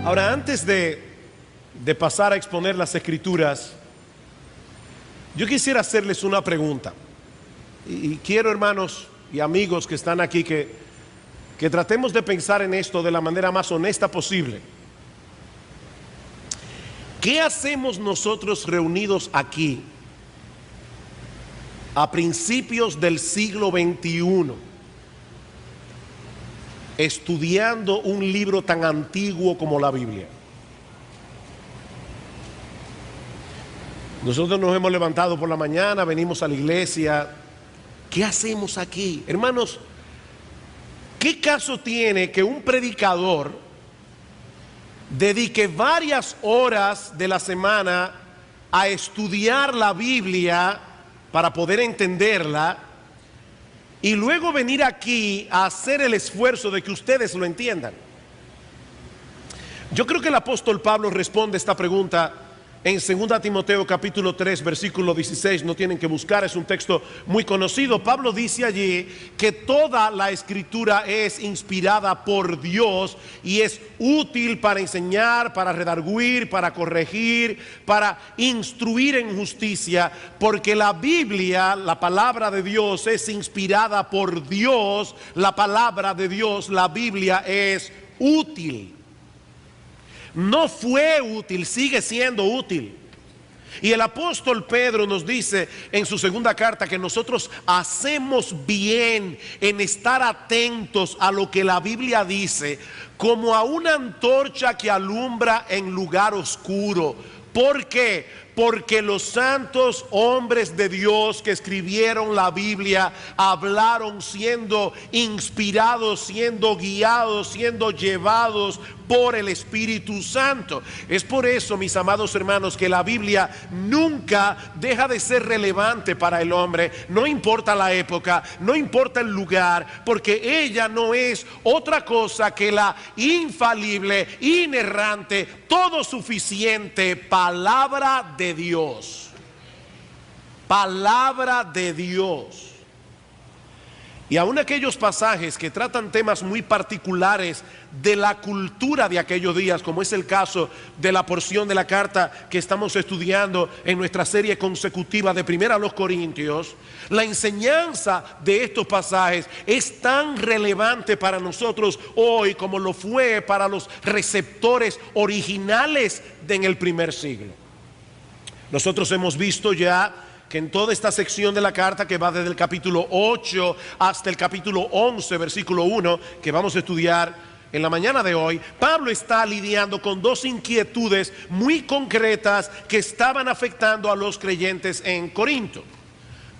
Ahora, antes de pasar a exponer las Escrituras, yo quisiera hacerles una pregunta. Y quiero, hermanos y amigos que están aquí, que tratemos de pensar en esto de la manera más honesta posible. ¿Qué hacemos nosotros reunidos aquí a principios del siglo XXI, estudiando un libro tan antiguo como la Biblia? Nosotros nos hemos levantado por la mañana, venimos a la iglesia. ¿Qué hacemos aquí? Hermanos, ¿qué caso tiene que un predicador dedique varias horas de la semana a estudiar la Biblia para poder entenderla y luego venir aquí a hacer el esfuerzo de que ustedes lo entiendan? Yo creo que el apóstol Pablo responde esta pregunta en 2 Timoteo capítulo 3 versículo 16. No tienen que buscar, es un texto muy conocido. Pablo dice allí que toda la escritura es inspirada por Dios y es útil para enseñar, para redarguir, para corregir, para instruir en justicia, porque la Biblia, la palabra de Dios, es inspirada por Dios. La palabra de Dios, la Biblia, es útil. No fue útil, sigue siendo útil. Y el apóstol Pedro nos dice en su segunda carta que nosotros hacemos bien en estar atentos a lo que la Biblia dice, como a una antorcha que alumbra en lugar oscuro. ¿Por qué? Porque los santos hombres de Dios que escribieron la Biblia hablaron siendo inspirados, siendo guiados, siendo llevados por el Espíritu Santo. Es por eso, mis amados hermanos, que la Biblia nunca deja de ser relevante para el hombre. No importa la época, no importa el lugar, porque ella no es otra cosa que la infalible, inerrante, todo suficiente palabra de Dios. Palabra de Dios. Y aún aquellos pasajes que tratan temas muy particulares de la cultura de aquellos días, como es el caso de la porción de la carta que estamos estudiando en nuestra serie consecutiva de Primera a los Corintios, la enseñanza de estos pasajes es tan relevante para nosotros hoy como lo fue para los receptores originales en el primer siglo. Nosotros hemos visto ya que en toda esta sección de la carta, que va desde el capítulo 8 hasta el capítulo 11, versículo 1, que vamos a estudiar en la mañana de hoy, Pablo está lidiando con dos inquietudes muy concretas que estaban afectando a los creyentes en Corinto.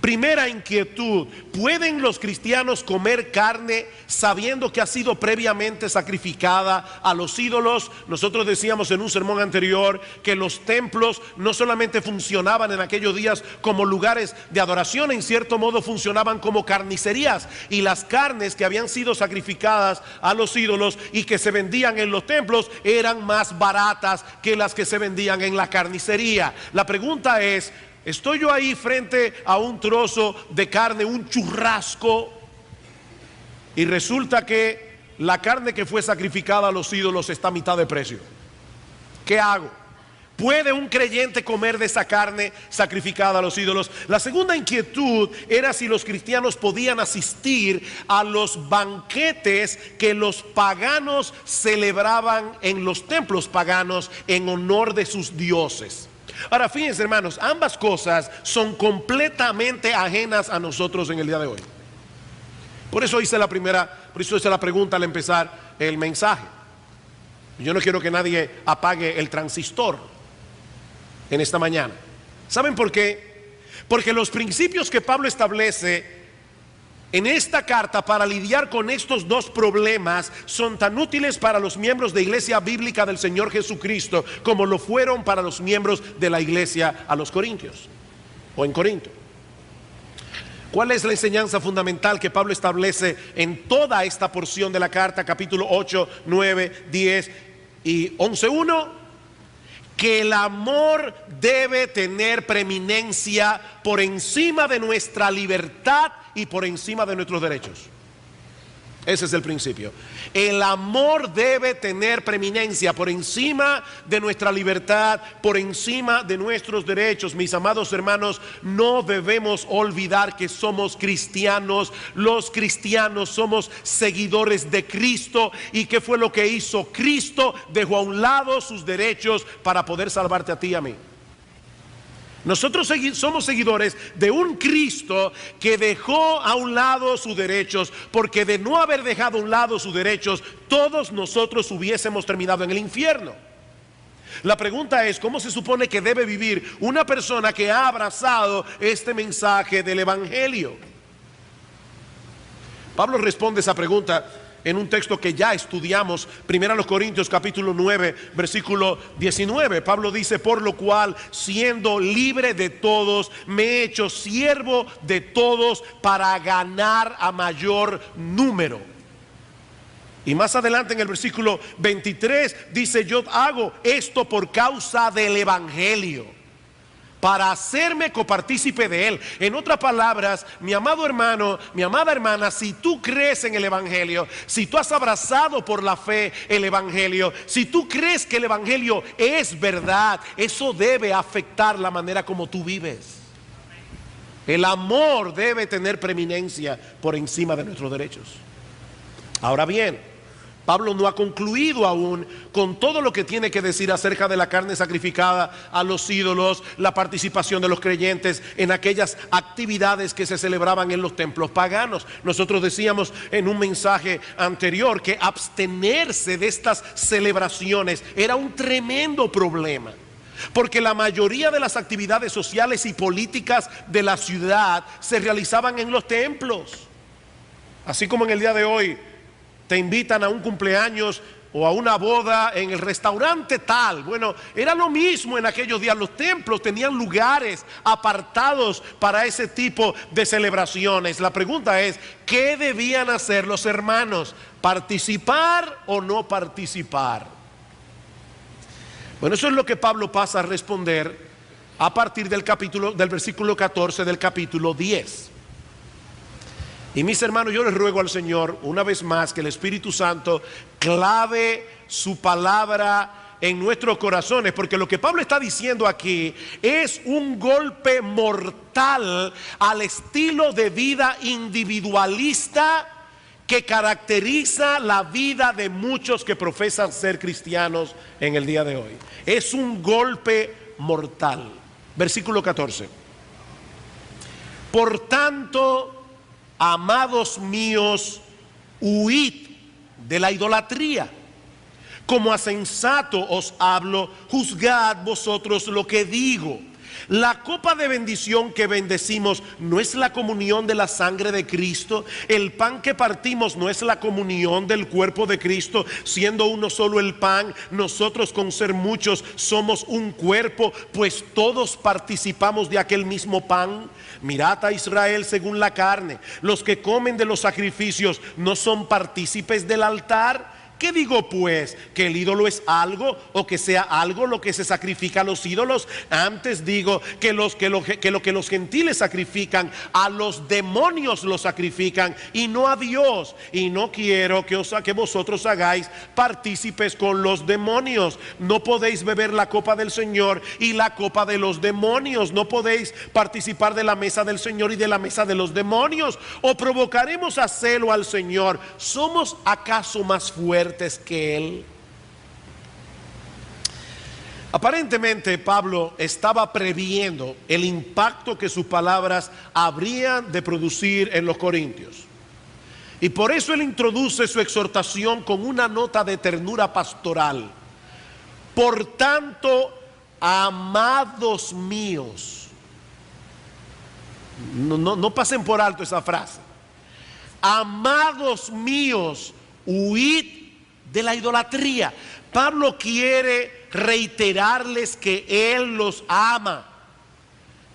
Primera inquietud: ¿pueden los cristianos comer carne sabiendo que ha sido previamente sacrificada a los ídolos? Nosotros decíamos en un sermón anterior que los templos no solamente funcionaban en aquellos días como lugares de adoración, en cierto modo funcionaban como carnicerías, y las carnes que habían sido sacrificadas a los ídolos y que se vendían en los templos eran más baratas que las que se vendían en la carnicería. La pregunta es: ¿estoy yo ahí frente a un trozo de carne, un churrasco, y resulta que la carne que fue sacrificada a los ídolos está a mitad de precio? ¿Qué hago? ¿Puede un creyente comer de esa carne sacrificada a los ídolos? La segunda inquietud era si los cristianos podían asistir a los banquetes que los paganos celebraban en los templos paganos en honor de sus dioses. Ahora, fíjense, hermanos, ambas cosas son completamente ajenas a nosotros en el día de hoy. Por eso hice la pregunta al empezar el mensaje. Yo no quiero que nadie apague el transistor en esta mañana. ¿Saben por qué? Porque los principios que Pablo establece en esta carta para lidiar con estos dos problemas son tan útiles para los miembros de Iglesia Bíblica del Señor Jesucristo como lo fueron para los miembros de la iglesia a los Corintios o en Corinto. ¿Cuál es la enseñanza fundamental que Pablo establece en toda esta porción de la carta, capítulo 8, 9, 10 y 11:1? Que el amor debe tener preeminencia por encima de nuestra libertad y por encima de nuestros derechos. Ese es el principio. El amor debe tener preeminencia por encima de nuestra libertad, por encima de nuestros derechos. Mis amados hermanos, no debemos olvidar que somos cristianos. Los cristianos somos seguidores de Cristo. ¿Y qué fue lo que hizo Cristo? Dejó a un lado sus derechos para poder salvarte a ti y a mí. Nosotros somos seguidores de un Cristo que dejó a un lado sus derechos, porque de no haber dejado a un lado sus derechos, todos nosotros hubiésemos terminado en el infierno. La pregunta es, ¿cómo se supone que debe vivir una persona que ha abrazado este mensaje del Evangelio? Pablo responde esa pregunta en un texto que ya estudiamos, 1 Corintios capítulo 9, versículo 19. Pablo dice: por lo cual, siendo libre de todos, me he hecho siervo de todos para ganar a mayor número. Y más adelante en el versículo 23 dice: yo hago esto por causa del Evangelio, para hacerme copartícipe de él. En otras palabras, mi amado hermano, mi amada hermana, si tú crees en el Evangelio, si tú has abrazado por la fe el Evangelio, si tú crees que el Evangelio es verdad, eso debe afectar la manera como tú vives. El amor debe tener preeminencia por encima de nuestros derechos. Ahora bien, Pablo no ha concluido aún con todo lo que tiene que decir acerca de la carne sacrificada a los ídolos, la participación de los creyentes en aquellas actividades que se celebraban en los templos paganos. Nosotros decíamos en un mensaje anterior que abstenerse de estas celebraciones era un tremendo problema, porque la mayoría de las actividades sociales y políticas de la ciudad se realizaban en los templos. Así como en el día de hoy te invitan a un cumpleaños o a una boda en el restaurante tal. Bueno, era lo mismo en aquellos días. Los templos tenían lugares apartados para ese tipo de celebraciones. La pregunta es, ¿qué debían hacer los hermanos? ¿Participar o no participar? Bueno, eso es lo que Pablo pasa a responder a partir del versículo 14 del capítulo 10. Y mis hermanos, yo les ruego al Señor una vez más que el Espíritu Santo clave su palabra en nuestros corazones, porque lo que Pablo está diciendo aquí es un golpe mortal al estilo de vida individualista que caracteriza la vida de muchos que profesan ser cristianos en el día de hoy. Es un golpe mortal. Versículo 14. Por tanto, amados míos, huid de la idolatría. Como a sensato os hablo, juzgad vosotros lo que digo. La copa de bendición que bendecimos no es la comunión de la sangre de Cristo. El pan que partimos no es la comunión del cuerpo de Cristo. Siendo uno solo el pan, nosotros con ser muchos somos un cuerpo, pues todos participamos de aquel mismo pan. Mirad a Israel según la carne. Los que comen de los sacrificios no son partícipes del altar. ¿Qué digo pues? ¿Que el ídolo es algo o que sea algo lo que se sacrifica a los ídolos? Antes digo que lo que los gentiles sacrifican, a los demonios lo sacrifican y no a Dios. Y no quiero que vosotros hagáis partícipes con los demonios. No podéis beber la copa del Señor y la copa de los demonios. No podéis participar de la mesa del Señor y de la mesa de los demonios. ¿O provocaremos a celo al Señor? ¿Somos acaso más fuertes que él? Aparentemente Pablo estaba previendo el impacto que sus palabras habrían de producir en los corintios, y por eso él introduce su exhortación con una nota de ternura pastoral. Por tanto, amados míos, no pasen por alto esa frase. Amados míos, huid de la idolatría. Pablo quiere reiterarles que él los ama.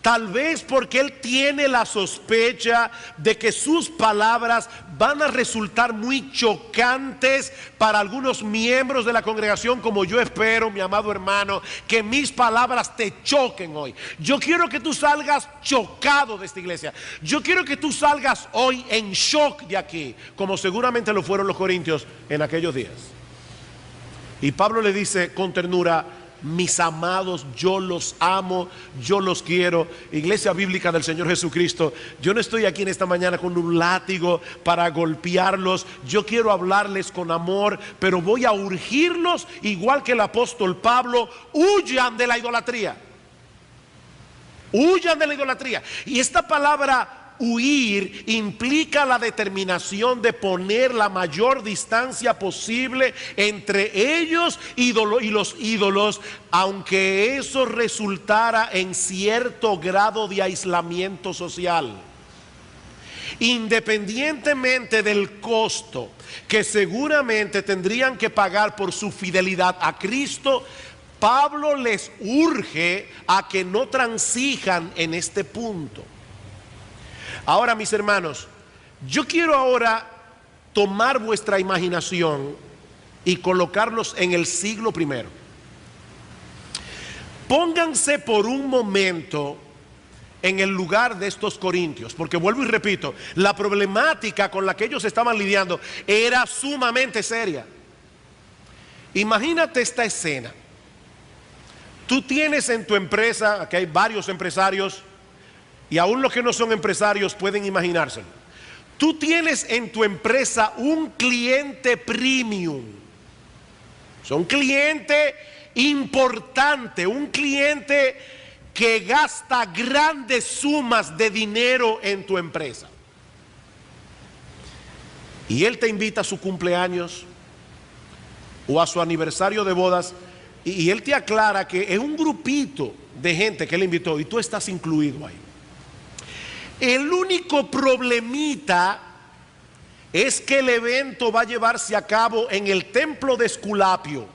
Tal vez porque él tiene la sospecha de que sus palabras van a resultar muy chocantes para algunos miembros de la congregación, como yo espero, mi amado hermano, que mis palabras te choquen hoy. Yo quiero que tú salgas chocado de esta iglesia. Yo quiero que tú salgas hoy en shock de aquí, como seguramente lo fueron los corintios en aquellos días. Y Pablo le dice con ternura: mis amados, yo los amo, yo los quiero. Iglesia bíblica del Señor Jesucristo, yo no estoy aquí en esta mañana con un látigo para golpearlos. Yo quiero hablarles con amor, pero voy a urgirlos, igual que el apóstol Pablo: huyan de la idolatría. Huyan de la idolatría. Y esta palabra huir implica la determinación de poner la mayor distancia posible entre ellos y los ídolos, aunque eso resultara en cierto grado de aislamiento social. Independientemente del costo que seguramente tendrían que pagar por su fidelidad a Cristo, Pablo les urge a que no transijan en este punto. Ahora, mis hermanos, yo quiero ahora tomar vuestra imaginación y colocarlos en el siglo primero. Pónganse por un momento en el lugar de estos corintios, porque vuelvo y repito, la problemática con la que ellos estaban lidiando era sumamente seria. Imagínate esta escena. Tú tienes en tu empresa, aquí hay varios empresarios, y aún los que no son empresarios pueden imaginárselo. Tú tienes en tu empresa un cliente premium. Es un cliente importante, un cliente que gasta grandes sumas de dinero en tu empresa. Y él te invita a su cumpleaños o a su aniversario de bodas, y él te aclara que es un grupito de gente que él invitó y tú estás incluido ahí. El único problemita es que el evento va a llevarse a cabo en el templo de Esculapio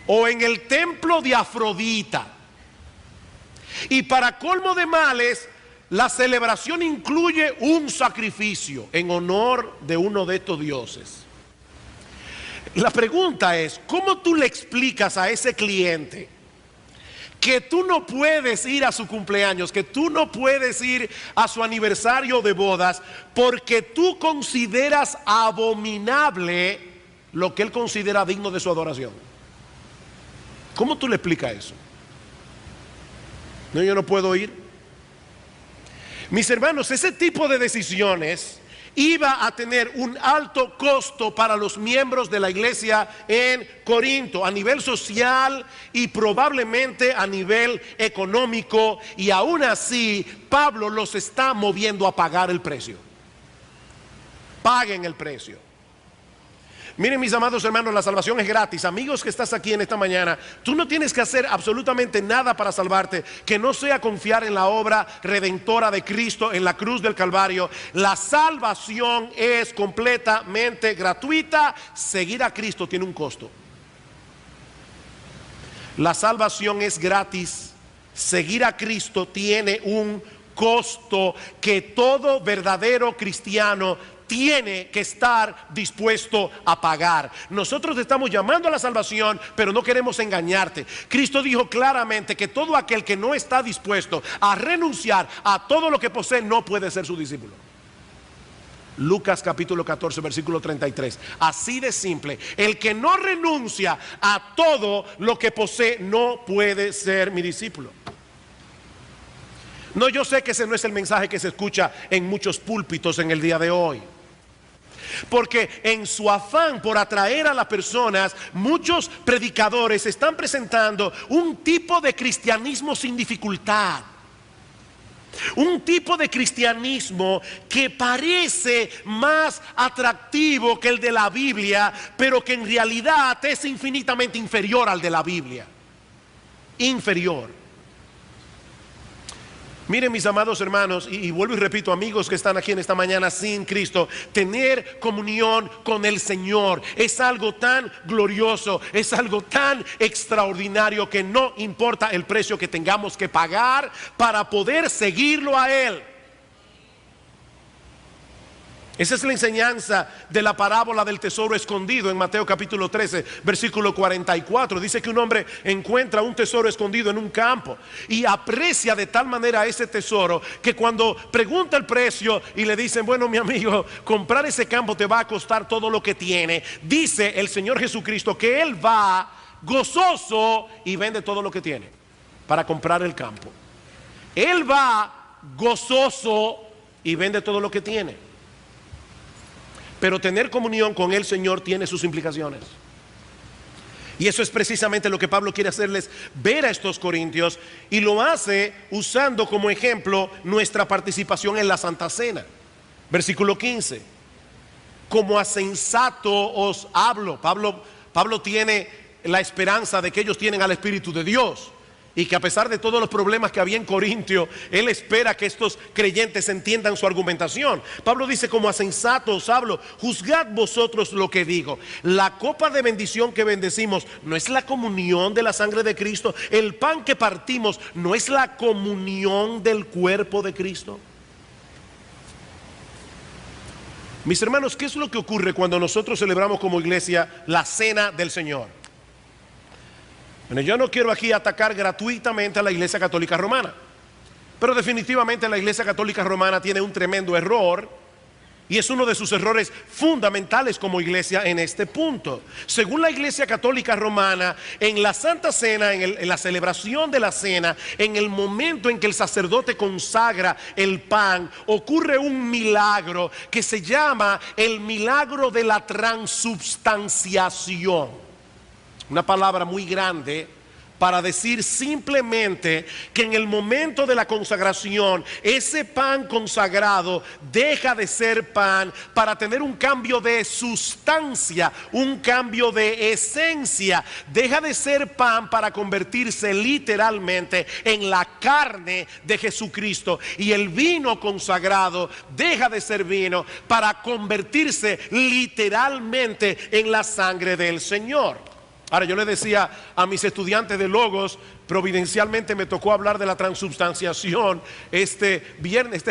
o en el templo de Afrodita. Y para colmo de males, la celebración incluye un sacrificio en honor de uno de estos dioses. La pregunta es: ¿cómo tú le explicas a ese cliente que tú no puedes ir a su cumpleaños, que tú no puedes ir a su aniversario de bodas, porque tú consideras abominable lo que él considera digno de su adoración? ¿Cómo tú le explicas eso? No, yo no puedo ir. Mis hermanos, ese tipo de decisiones iba a tener un alto costo para los miembros de la iglesia en Corinto, a nivel social y probablemente a nivel económico, y aún así Pablo los está moviendo a pagar el precio. Paguen el precio. Miren, mis amados hermanos, la salvación es gratis. Amigos que estás aquí en esta mañana, tú no tienes que hacer absolutamente nada para salvarte que no sea confiar en la obra redentora de Cristo en la cruz del Calvario. La salvación es completamente gratuita. Seguir a Cristo tiene un costo. La salvación es gratis. Seguir a Cristo tiene un costo que todo verdadero cristiano tiene que estar dispuesto a pagar. Nosotros te estamos llamando a la salvación, pero no queremos engañarte. Cristo dijo claramente que todo aquel que no está dispuesto a renunciar a todo lo que posee no puede ser su discípulo. Lucas capítulo 14 versículo 33. Así de simple. El que no renuncia a todo lo que posee no puede ser mi discípulo. No, yo sé que ese no es el mensaje que se escucha en muchos púlpitos en el día de hoy, porque en su afán por atraer a las personas, muchos predicadores están presentando un tipo de cristianismo sin dificultad. Un tipo de cristianismo que parece más atractivo que el de la Biblia, pero que en realidad es infinitamente inferior al de la Biblia. Inferior. Miren, mis amados hermanos, y vuelvo y repito, amigos que están aquí en esta mañana sin Cristo, tener comunión con el Señor es algo tan glorioso, es algo tan extraordinario, que no importa el precio que tengamos que pagar para poder seguirlo a Él. Esa es la enseñanza de la parábola del tesoro escondido en Mateo capítulo 13, versículo 44. Dice que un hombre encuentra un tesoro escondido en un campo y aprecia de tal manera ese tesoro que cuando pregunta el precio y le dicen, bueno, mi amigo, comprar ese campo te va a costar todo lo que tiene, dice el Señor Jesucristo que Él va gozoso y vende todo lo que tiene para comprar el campo. Él va gozoso y vende todo lo que tiene. Pero tener comunión con el Señor tiene sus implicaciones. Y eso es precisamente lo que Pablo quiere hacerles ver a estos corintios, y lo hace usando como ejemplo nuestra participación en la Santa Cena. Versículo 15. Como a sensato os hablo. Pablo tiene la esperanza de que ellos tienen al Espíritu de Dios, y que a pesar de todos los problemas que había en Corintio, él espera que estos creyentes entiendan su argumentación. Pablo dice, como a sensato os hablo, juzgad vosotros lo que digo. La copa de bendición que bendecimos no es la comunión de la sangre de Cristo. El pan que partimos no es la comunión del cuerpo de Cristo. Mis hermanos, ¿qué es lo que ocurre cuando nosotros celebramos como iglesia la cena del Señor? Bueno, yo no quiero aquí atacar gratuitamente a la Iglesia Católica Romana, pero definitivamente la Iglesia Católica Romana tiene un tremendo error, y es uno de sus errores fundamentales como iglesia en este punto. Según la Iglesia Católica Romana, en la Santa Cena, en la celebración de la cena, en el momento en que el sacerdote consagra el pan, ocurre un milagro que se llama el milagro de la transubstanciación. Una palabra muy grande para decir simplemente que en el momento de la consagración, ese pan consagrado deja de ser pan para tener un cambio de sustancia, un cambio de esencia. Deja de ser pan para convertirse literalmente en la carne de Jesucristo. Y el vino consagrado deja de ser vino para convertirse literalmente en la sangre del Señor. Ahora, yo le decía a mis estudiantes de Logos, providencialmente me tocó hablar de la transubstanciación este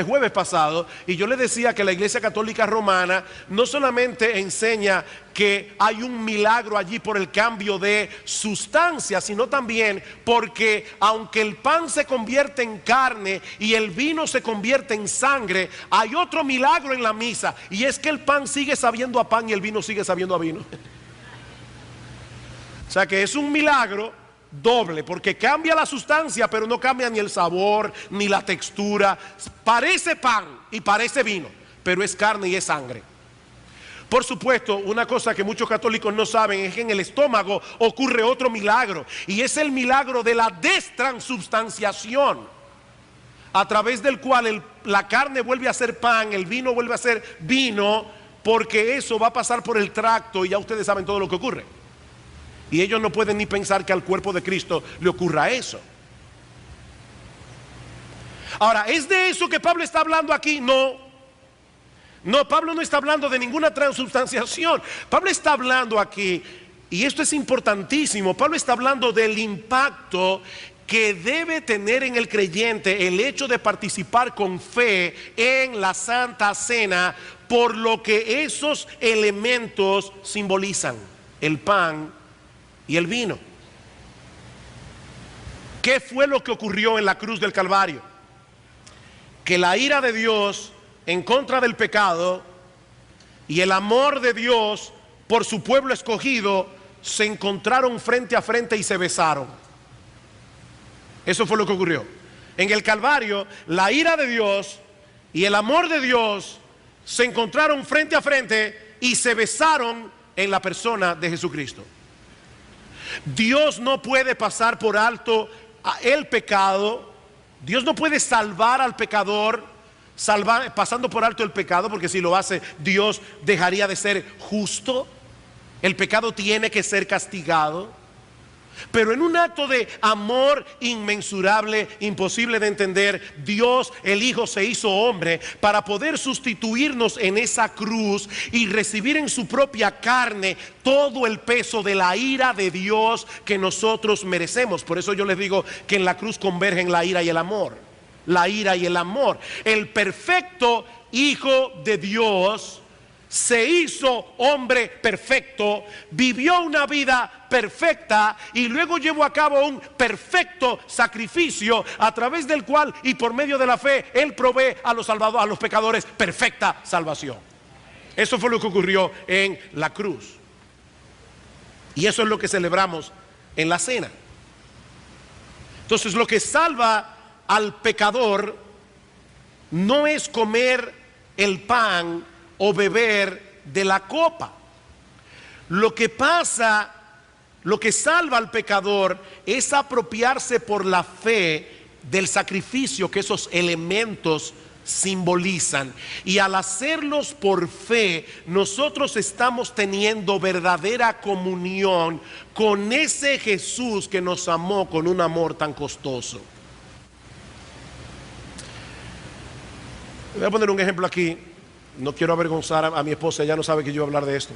jueves pasado, y yo le decía que la Iglesia Católica Romana no solamente enseña que hay un milagro allí por el cambio de sustancia, sino también porque aunque el pan se convierte en carne y el vino se convierte en sangre, hay otro milagro en la misa, y es que el pan sigue sabiendo a pan y el vino sigue sabiendo a vino. O sea que es un milagro doble, porque cambia la sustancia, pero no cambia ni el sabor, ni la textura. Parece pan y parece vino, pero es carne y es sangre. Por supuesto, una cosa que muchos católicos no saben es que en el estómago ocurre otro milagro, y es el milagro de la destransubstanciación, a través del cual la carne vuelve a ser pan, el vino vuelve a ser vino, porque eso va a pasar por el tracto, y ya ustedes saben todo lo que ocurre. Y ellos no pueden ni pensar que al cuerpo de Cristo le ocurra eso. Ahora, ¿es de eso que Pablo está hablando aquí? No. No, Pablo no está hablando de ninguna transubstanciación. Pablo está hablando aquí, y esto es importantísimo, Pablo está hablando del impacto que debe tener en el creyente el hecho de participar con fe en la Santa Cena, por lo que esos elementos simbolizan: el pan y el vino. ¿Qué fue lo que ocurrió en la cruz del Calvario? Que la ira de Dios en contra del pecado y el amor de Dios por su pueblo escogido se encontraron frente a frente y se besaron. Eso fue lo que ocurrió. En el Calvario, la ira de Dios y el amor de Dios se encontraron frente a frente y se besaron en la persona de Jesucristo. Dios no puede pasar por alto el pecado. Dios no puede salvar al pecador pasando por alto el pecado, porque si lo hace, Dios dejaría de ser justo. El pecado tiene que ser castigado. Pero en un acto de amor inmensurable, imposible de entender, Dios, el Hijo, se hizo hombre para poder sustituirnos en esa cruz y recibir en su propia carne todo el peso de la ira de Dios que nosotros merecemos. Por eso yo les digo que en la cruz convergen la ira y el amor. La ira y el amor. El perfecto Hijo de Dios se hizo hombre perfecto, vivió una vida perfecta y luego llevó a cabo un perfecto sacrificio a través del cual y por medio de la fe Él provee a los salvados, a los pecadores, perfecta salvación. Eso fue lo que ocurrió en la cruz. Y eso es lo que celebramos en la cena. Entonces, lo que salva al pecador no es comer el pan o beber de la copa. Lo que pasa, lo que salva al pecador es apropiarse por la fe del sacrificio que esos elementos simbolizan. Y al hacerlos por fe, nosotros estamos teniendo verdadera comunión con ese Jesús que nos amó con un amor tan costoso. Voy a poner un ejemplo aquí. No quiero avergonzar a mi esposa, ella no sabe que yo voy a hablar de esto,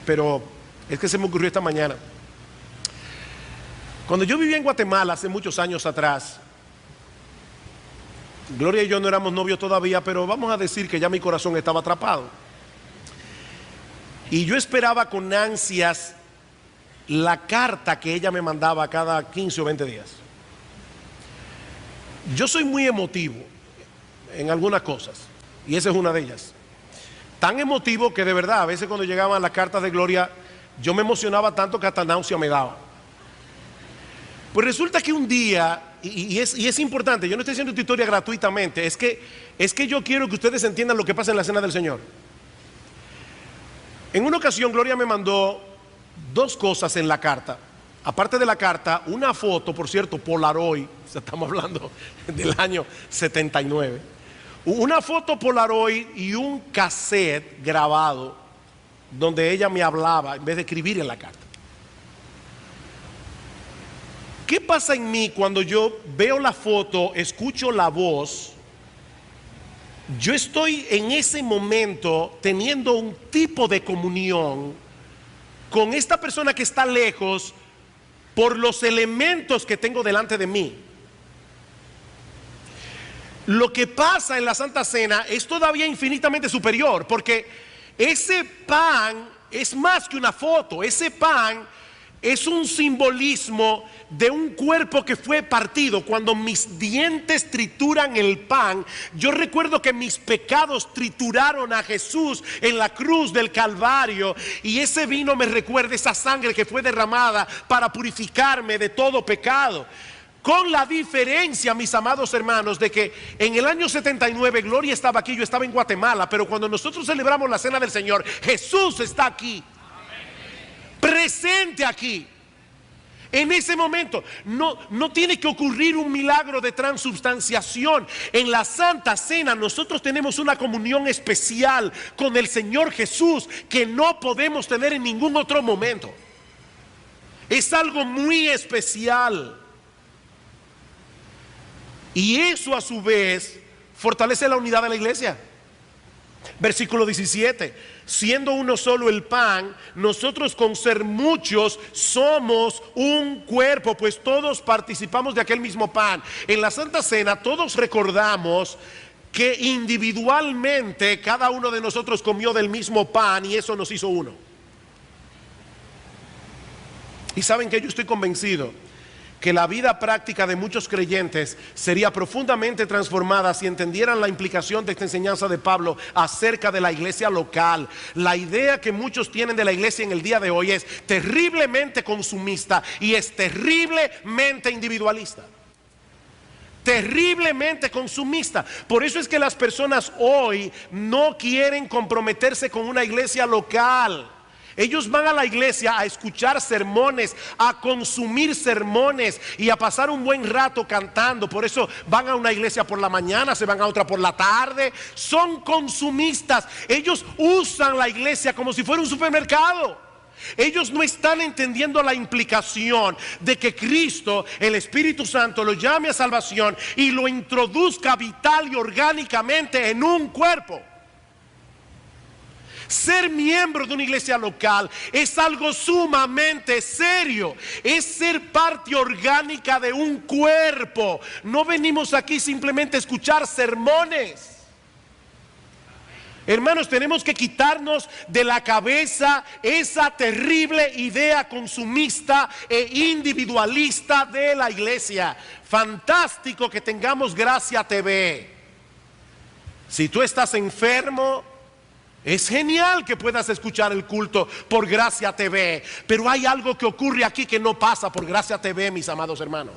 pero es que se me ocurrió esta mañana. Cuando yo vivía en Guatemala hace muchos años atrás, Gloria y yo no éramos novios todavía, pero vamos a decir que ya mi corazón estaba atrapado. Y yo esperaba con ansias la carta que ella me mandaba cada 15 o 20 días. Yo soy muy emotivo en algunas cosas. Y esa es una de ellas. Tan emotivo que de verdad a veces cuando llegaban las cartas de Gloria yo me emocionaba tanto que hasta náusea me daba. Pues resulta que un día, y es importante, yo no estoy haciendo esta historia gratuitamente, es que yo quiero que ustedes entiendan lo que pasa en la cena del Señor. En una ocasión Gloria me mandó dos cosas en la carta. Aparte de la carta, una foto, por cierto, Polaroid, estamos hablando del año 79. Una foto Polaroid y un cassette grabado donde ella me hablaba en vez de escribir en la carta. ¿Qué pasa en mí cuando yo veo la foto, escucho la voz? Yo estoy en ese momento teniendo un tipo de comunión con esta persona que está lejos por los elementos que tengo delante de mí. Lo que pasa en la Santa Cena es todavía infinitamente superior, porque ese pan es más que una foto. Ese pan es un simbolismo de un cuerpo que fue partido. Cuando mis dientes trituran el pan, yo recuerdo que mis pecados trituraron a Jesús en la cruz del Calvario, y ese vino me recuerda esa sangre que fue derramada para purificarme de todo pecado. Con la diferencia, mis amados hermanos, de que en el año 79 Gloria estaba aquí, yo estaba en Guatemala, pero cuando nosotros celebramos la cena del Señor, Jesús está aquí, presente aquí. En ese momento no tiene que ocurrir un milagro de transubstanciación. En la Santa Cena nosotros tenemos una comunión especial con el Señor Jesús que no podemos tener en ningún otro momento. Es algo muy especial. Y eso a su vez fortalece la unidad de la iglesia. Versículo 17: siendo uno solo el pan, nosotros con ser muchos somos un cuerpo, pues todos participamos de aquel mismo pan. En la Santa Cena todos recordamos que individualmente cada uno de nosotros comió del mismo pan y eso nos hizo uno. Y saben que yo estoy convencido que la vida práctica de muchos creyentes sería profundamente transformada si entendieran la implicación de esta enseñanza de Pablo acerca de la iglesia local. La idea que muchos tienen de la iglesia en el día de hoy es terriblemente consumista y es terriblemente individualista. Terriblemente consumista. Por eso es que las personas hoy no quieren comprometerse con una iglesia local. Ellos van a la iglesia a escuchar sermones, a consumir sermones y a pasar un buen rato cantando. Por eso van a una iglesia por la mañana, se van a otra por la tarde. Son consumistas. Ellos usan la iglesia como si fuera un supermercado. Ellos no están entendiendo la implicación de que Cristo, el Espíritu Santo, lo llame a salvación y lo introduzca vital y orgánicamente en un cuerpo. Ser miembro de una iglesia local es algo sumamente serio. Es ser parte orgánica de un cuerpo. No venimos aquí simplemente a escuchar sermones. Hermanos, tenemos que quitarnos de la cabeza esa terrible idea consumista e individualista de la iglesia. Fantástico que tengamos Gracia TV. Si tú estás enfermo, es genial que puedas escuchar el culto por Gracia TV. Pero hay algo que ocurre aquí que no pasa por Gracia TV, mis amados hermanos.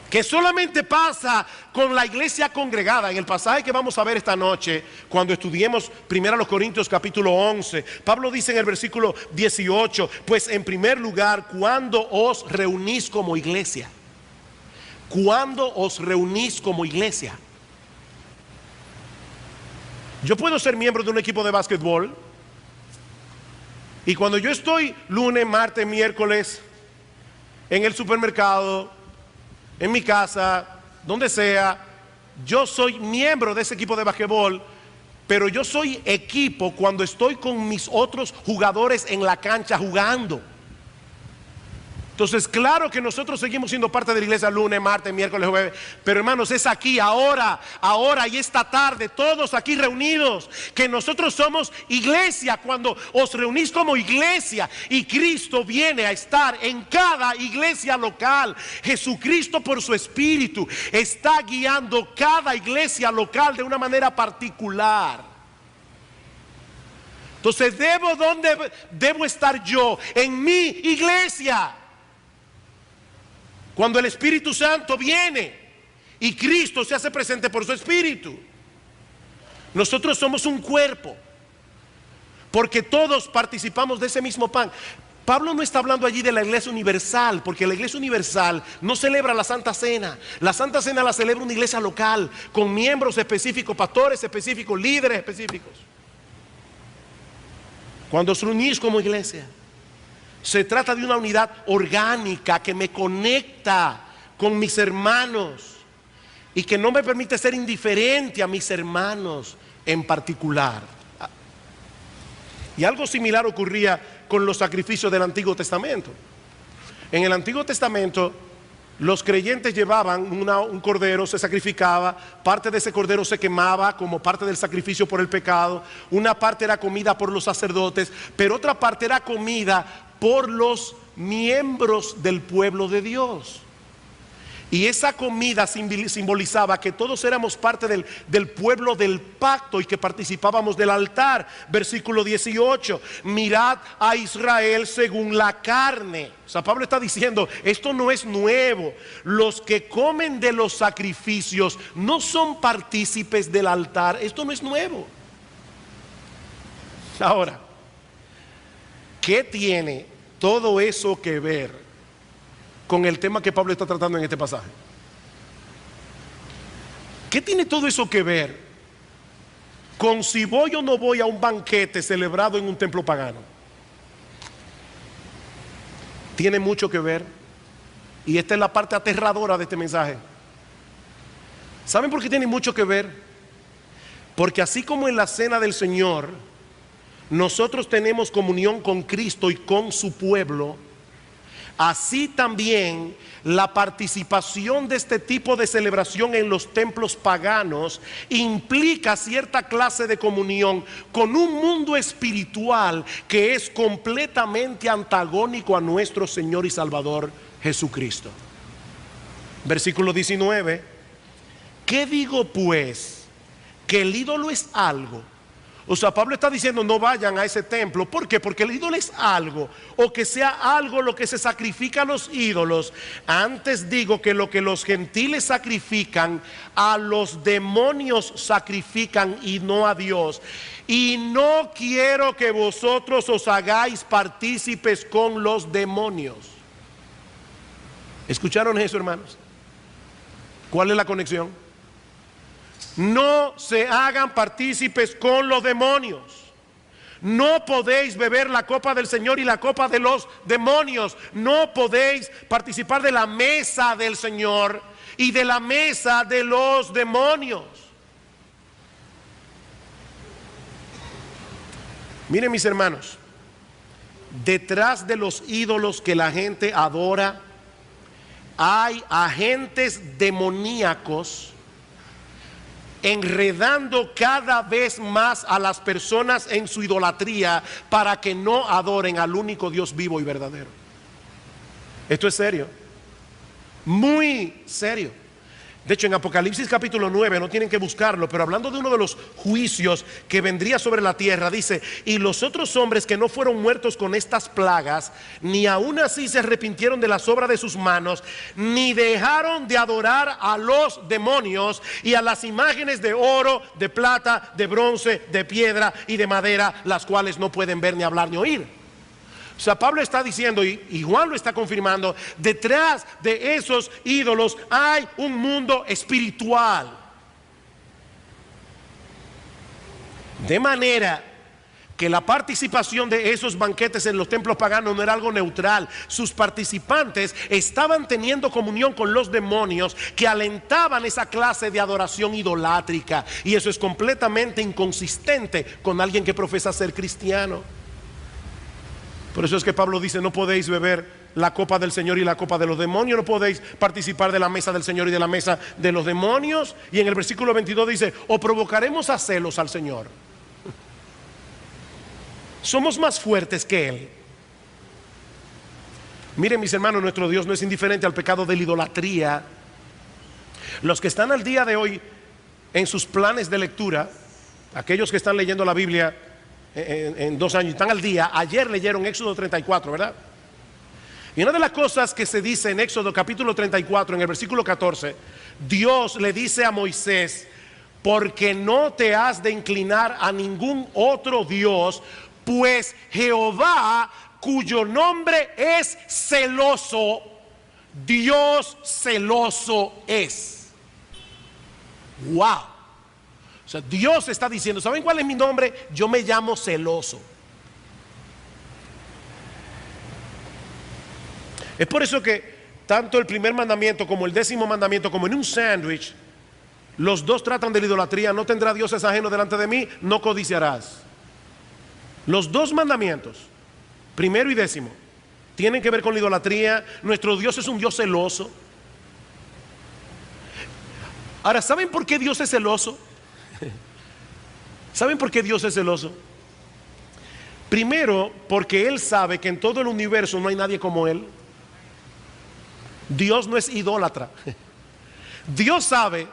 Que solamente pasa con la iglesia congregada. En el pasaje que vamos a ver esta noche, cuando estudiemos 1 Corintios capítulo 11, Pablo dice en el versículo 18: pues en primer lugar, cuando os reunís como iglesia. Cuando os reunís como iglesia. Yo puedo ser miembro de un equipo de básquetbol, y cuando yo estoy lunes, martes, miércoles en el supermercado, en mi casa, donde sea, yo soy miembro de ese equipo de basquetbol, pero yo soy equipo cuando estoy con mis otros jugadores en la cancha jugando. Entonces, claro que nosotros seguimos siendo parte de la iglesia lunes, martes, miércoles, jueves, pero hermanos, es aquí, ahora y esta tarde, todos aquí reunidos, que nosotros somos iglesia. Cuando os reunís como iglesia y Cristo viene a estar en cada iglesia local, Jesucristo por su Espíritu está guiando cada iglesia local de una manera particular. Entonces, ¿dónde debo estar yo? En mi iglesia. Cuando el Espíritu Santo viene y Cristo se hace presente por su Espíritu. Nosotros somos un cuerpo, porque todos participamos de ese mismo pan. Pablo no está hablando allí de la iglesia universal, porque la iglesia universal no celebra la Santa Cena. La Santa Cena la celebra una iglesia local, con miembros específicos, pastores específicos, líderes específicos. Cuando os reunís como iglesia, se trata de una unidad orgánica que me conecta con mis hermanos y que no me permite ser indiferente a mis hermanos en particular. Y algo similar ocurría con los sacrificios del Antiguo Testamento. En el Antiguo Testamento, los creyentes llevaban un cordero, se sacrificaba, parte de ese cordero se quemaba como parte del sacrificio por el pecado, una parte era comida por los sacerdotes, pero otra parte era comida por los miembros del pueblo de Dios. Y esa comida simbolizaba que todos éramos parte del pueblo del pacto y que participábamos del altar. Versículo 18: mirad a Israel según la carne. O sea, Pablo está diciendo, esto no es nuevo. Los que comen de los sacrificios no son partícipes del altar. Esto no es nuevo. Ahora, ¿qué tiene todo eso que ver con el tema que Pablo está tratando en este pasaje? ¿Qué tiene todo eso que ver con si voy o no voy a un banquete celebrado en un templo pagano? Tiene mucho que ver, y esta es la parte aterradora de este mensaje. ¿Saben por qué tiene mucho que ver? Porque así como en la cena del Señor nosotros tenemos comunión con Cristo y con su pueblo, así también la participación de este tipo de celebración en los templos paganos implica cierta clase de comunión con un mundo espiritual que es completamente antagónico a nuestro Señor y Salvador Jesucristo. Versículo 19: ¿qué digo pues? ¿Que el ídolo es algo? O sea, Pablo está diciendo no vayan a ese templo. ¿Por qué? Porque el ídolo es algo, o que sea algo lo que se sacrifica a los ídolos. Antes digo que lo que los gentiles sacrifican, a los demonios sacrifican y no a Dios. Y no quiero que vosotros os hagáis partícipes con los demonios. ¿Escucharon eso, hermanos? ¿Cuál es la conexión? No se hagan partícipes con los demonios. No podéis beber la copa del Señor y la copa de los demonios. No podéis participar de la mesa del Señor y de la mesa de los demonios. Miren, mis hermanos, detrás de los ídolos que la gente adora hay agentes demoníacos enredando cada vez más a las personas en su idolatría para que no adoren al único Dios vivo y verdadero. Esto es serio, muy serio. De hecho, en Apocalipsis capítulo 9, no tienen que buscarlo, pero hablando de uno de los juicios que vendría sobre la tierra, dice: y los otros hombres que no fueron muertos con estas plagas, ni aún así se arrepintieron de las obras de sus manos, ni dejaron de adorar a los demonios y a las imágenes de oro, de plata, de bronce, de piedra y de madera, las cuales no pueden ver, ni hablar, ni oír. O sea, Pablo está diciendo, y Juan lo está confirmando, detrás de esos ídolos hay un mundo espiritual. De manera que la participación de esos banquetes en los templos paganos no era algo neutral. Sus participantes estaban teniendo comunión con los demonios que alentaban esa clase de adoración idolátrica. Y eso es completamente inconsistente con alguien que profesa ser cristiano. Por eso es que Pablo dice: no podéis beber la copa del Señor y la copa de los demonios, no podéis participar de la mesa del Señor y de la mesa de los demonios. Y en el versículo 22 dice: o provocaremos a celos al Señor. Somos más fuertes que Él. Miren, mis hermanos, nuestro Dios no es indiferente al pecado de la idolatría. Los que están al día de hoy en sus planes de lectura, aquellos que están leyendo la Biblia en 2 años, están al día. Ayer leyeron Éxodo 34, ¿verdad? Y una de las cosas que se dice en Éxodo capítulo 34, en el versículo 14, Dios le dice a Moisés: porque no te has de inclinar a ningún otro Dios, pues Jehová, cuyo nombre es celoso, Dios celoso es. Wow. O sea, Dios está diciendo: ¿saben cuál es mi nombre? Yo me llamo celoso. Es por eso que tanto el primer mandamiento como el 10º mandamiento, como en un sándwich, los dos tratan de la idolatría. No tendrás dioses ajenos delante de mí, no codiciarás. Los dos mandamientos, primero y 10º, tienen que ver con la idolatría. Nuestro Dios es un Dios celoso. Ahora, ¿saben por qué Dios es celoso? ¿Saben por qué Dios es celoso? Primero, porque Él sabe que en todo el universo no hay nadie como Él. Dios no es idólatra. Dios sabe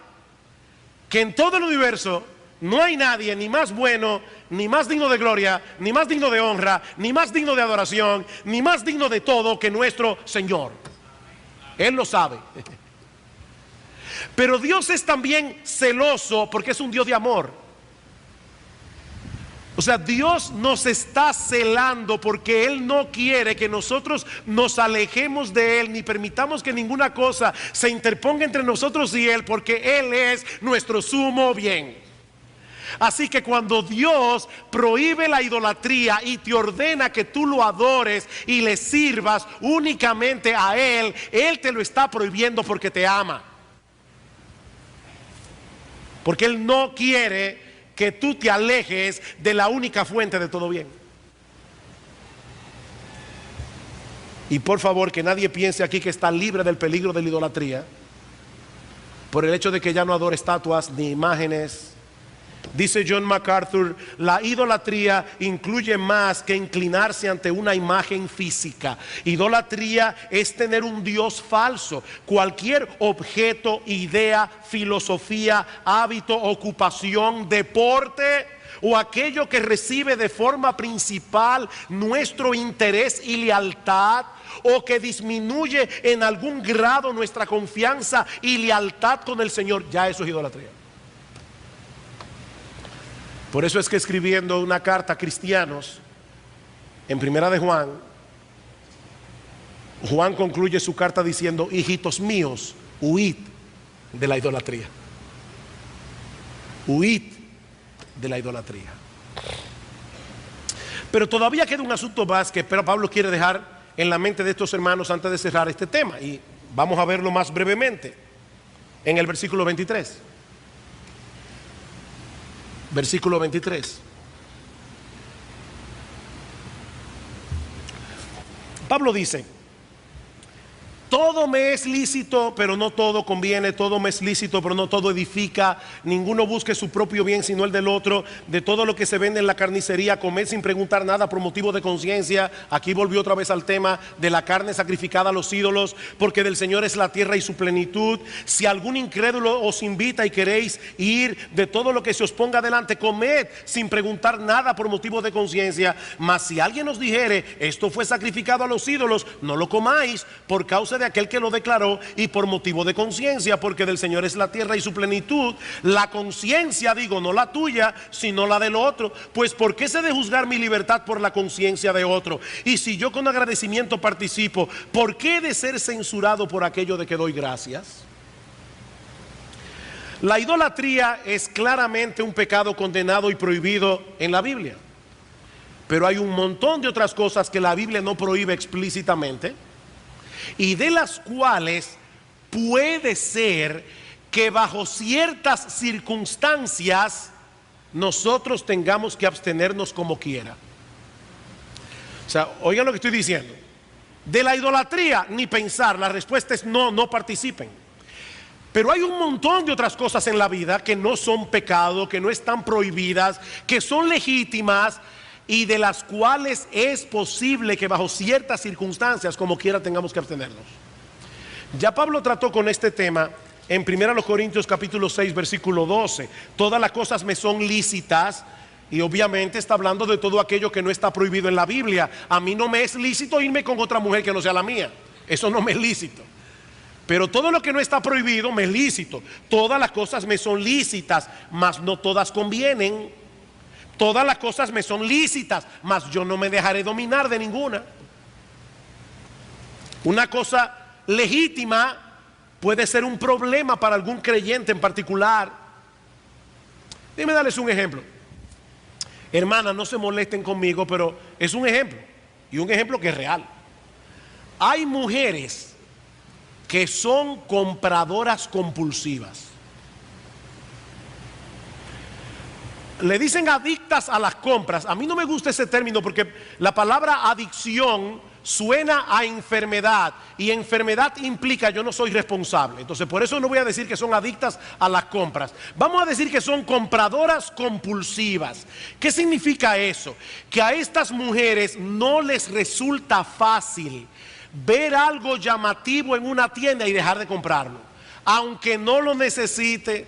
que en todo el universo no hay nadie ni más bueno, ni más digno de gloria, ni más digno de honra, ni más digno de adoración, ni más digno de todo que nuestro Señor. Él lo sabe. Pero Dios es también celoso porque es un Dios de amor. O sea, Dios nos está celando porque Él no quiere que nosotros nos alejemos de Él, ni permitamos que ninguna cosa se interponga entre nosotros y Él, porque Él es nuestro sumo bien. Así que cuando Dios prohíbe la idolatría y te ordena que tú lo adores y le sirvas únicamente a Él, Él te lo está prohibiendo porque te ama. Porque Él no quiere que tú te alejes de la única fuente de todo bien. Y por favor, que nadie piense aquí que está libre del peligro de la idolatría por el hecho de que ya no adora estatuas ni imágenes. Dice John MacArthur: la idolatría incluye más que inclinarse ante una imagen física. Idolatría es tener un Dios falso. Cualquier objeto, idea, filosofía, hábito, ocupación, deporte o aquello que recibe de forma principal nuestro interés y lealtad, o que disminuye en algún grado nuestra confianza y lealtad con el Señor, ya eso es idolatría. Por eso es que escribiendo una carta a cristianos, en primera de Juan, Juan concluye su carta diciendo: hijitos míos, huid de la idolatría. Huid de la idolatría. Pero todavía queda un asunto más que Pablo quiere dejar en la mente de estos hermanos antes de cerrar este tema. Y vamos a verlo más brevemente en el versículo 23. Versículo 23. Pablo dice: todo me es lícito, pero no todo conviene. Todo me es lícito, pero no todo edifica. Ninguno busque su propio bien, sino el del otro. De todo lo que se vende en la carnicería, comed sin preguntar nada por motivo de conciencia. Aquí volvió otra vez al tema de la carne sacrificada a los ídolos, porque del Señor es la tierra y su plenitud. Si algún incrédulo os invita y queréis ir, de todo lo que se os ponga delante, comed sin preguntar nada por motivo de conciencia. Mas si alguien os dijere: esto fue sacrificado a los ídolos, no lo comáis, por causa de aquel que lo declaró y por motivo de conciencia, porque del Señor es la tierra y su plenitud. La conciencia, digo, no la tuya, sino la del otro. Pues ¿por qué se de juzgar mi libertad por la conciencia de otro? Y si yo con agradecimiento participo, ¿por qué he de ser censurado por aquello de que doy gracias? La idolatría es claramente un pecado condenado y prohibido en la Biblia, pero hay un montón de otras cosas que la Biblia no prohíbe explícitamente, y de las cuales puede ser que bajo ciertas circunstancias nosotros tengamos que abstenernos como quiera. O sea, oigan lo que estoy diciendo. De la idolatría ni pensar, la respuesta es no, no participen. Pero hay un montón de otras cosas en la vida que no son pecado, que no están prohibidas, que son legítimas, y de las cuales es posible que bajo ciertas circunstancias como quiera tengamos que abstenernos. Ya Pablo trató con este tema en 1 Corintios capítulo 6 versículo 12. Todas las cosas me son lícitas, y obviamente está hablando de todo aquello que no está prohibido en la Biblia. A mí no me es lícito irme con otra mujer que no sea la mía, eso no me es lícito. Pero todo lo que no está prohibido me es lícito. Todas las cosas me son lícitas, mas no todas convienen. Todas las cosas me son lícitas, mas yo no me dejaré dominar de ninguna. Una cosa legítima puede ser un problema para algún creyente en particular. Déjenme darles un ejemplo. Hermanas, no se molesten conmigo, pero es un ejemplo, y un ejemplo que es real. Hay mujeres que son compradoras compulsivas. Le dicen adictas a las compras. A mí no me gusta ese término porque la palabra adicción suena a enfermedad, y enfermedad implica yo no soy responsable. Entonces por eso no voy a decir que son adictas a las compras. Vamos a decir que son compradoras compulsivas. ¿Qué significa eso? Que a estas mujeres no les resulta fácil ver algo llamativo en una tienda y dejar de comprarlo, aunque no lo necesite,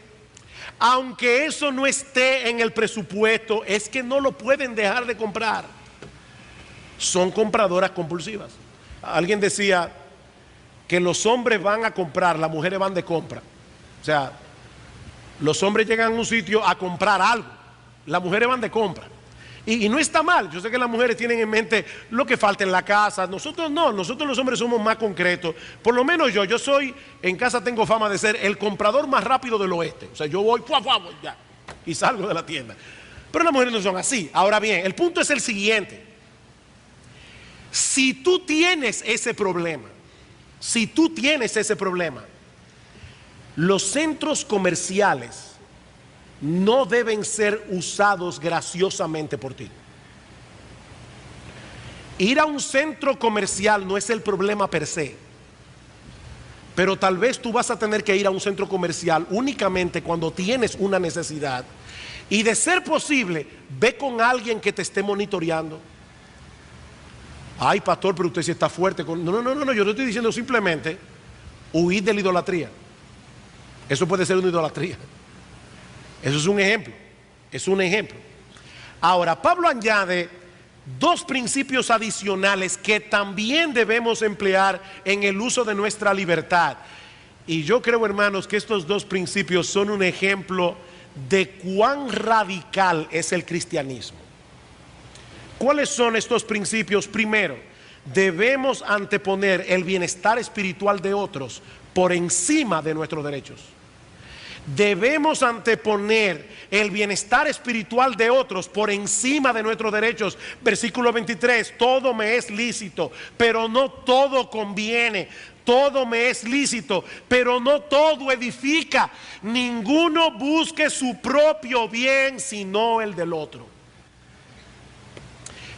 aunque eso no esté en el presupuesto. Es que no lo pueden dejar de comprar. Son compradoras compulsivas. Alguien decía que los hombres van a comprar, las mujeres van de compra. O sea, los hombres llegan a un sitio a comprar algo, las mujeres van de compra. Y no está mal. Yo sé que las mujeres tienen en mente lo que falta en la casa. Nosotros no, nosotros los hombres somos más concretos. Por lo menos yo soy, en casa tengo fama de ser el comprador más rápido del oeste. O sea, yo voy, ya, y salgo de la tienda. Pero las mujeres no son así. Ahora bien, el punto es el siguiente. Si tú tienes ese problema, los centros comerciales no deben ser usados graciosamente por ti. Ir a un centro comercial no es el problema per se, pero tal vez tú vas a tener que ir a un centro comercial únicamente cuando tienes una necesidad, y de ser posible, ve con alguien que te esté monitoreando. Ay, pastor, pero usted sí está fuerte. No, yo no estoy diciendo simplemente huir de la idolatría. Eso puede ser una idolatría. Eso es un ejemplo, Ahora, Pablo añade dos principios adicionales que también debemos emplear en el uso de nuestra libertad. Y yo creo, hermanos, que estos dos principios son un ejemplo de cuán radical es el cristianismo. ¿Cuáles son estos principios? Primero, debemos anteponer el bienestar espiritual de otros por encima de nuestros derechos. Debemos anteponer el bienestar espiritual de otros por encima de nuestros derechos. Versículo 23, todo me es lícito, pero no todo conviene. Todo me es lícito, pero no todo edifica. Ninguno busque su propio bien, sino el del otro.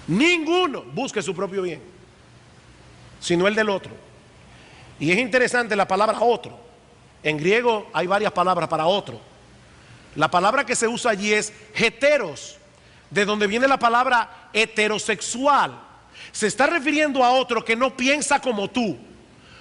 Ninguno busque su propio bien, sino el del otro. Y es interesante la palabra otro. En griego hay varias palabras para otro. La palabra que se usa allí es heteros, de donde viene la palabra heterosexual. Se está refiriendo a otro que no piensa como tú.